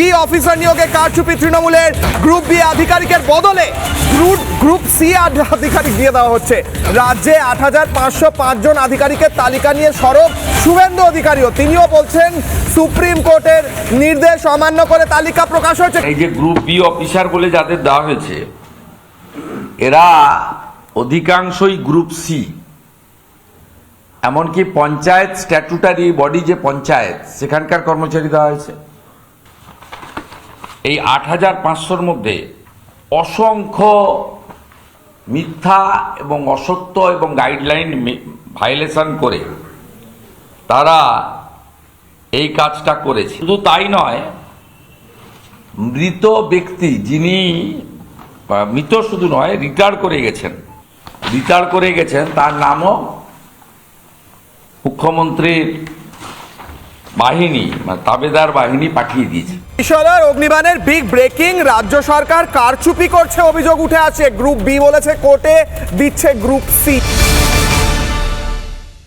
B officer নিয়োগে কারচুপি তৃণমূলের গ্রুপ বি আধিকারিকের বদলে গ্রুপ সি আধিকারিক দিয়ে দেওয়া হচ্ছে। রাজ্যে ৮৫০৫ জন আধিকারিকের তালিকা নিয়ে সরব শুভেন্দু অধিকারীও, তিনিও বলছেন সুপ্রিম কোর্টের নির্দেশ অমান্য করে তালিকা প্রকাশ হয়েছে। এই যে গ্রুপ বি অফিসার বলে যাদের দেওয়া হয়েছে, এরা অধিকাংশই গ্রুপ সি, এমনকি পঞ্চায়েত স্ট্যাটুটারি বডি যে পঞ্চায়েত, সেখানকার কর্মচারী দেওয়া হয়েছে। এই ৮৫০০-র মধ্যে অসংখ্য মিথ্যা এবং অসত্য এবং গাইডলাইন ভায়োলেশন করে তারা এই কাজটা করেছে। শুধু তাই নয়, মৃত ব্যক্তি যিনি মৃত শুধু নয়, রিটায়ার করে গেছেন, তার নামও মুখ্যমন্ত্রীর বাহিনী মানে তাবেদার বাহিনী পাঠিয়ে দিয়েছে। বিশালার অগ্নিবাণের বিগ ব্রেকিং, রাজ্য সরকার কারচুপি করছে অভিযোগ উঠে আছে। গ্রুপ বি বলেছে কোর্টে দিচ্ছে গ্রুপ সি।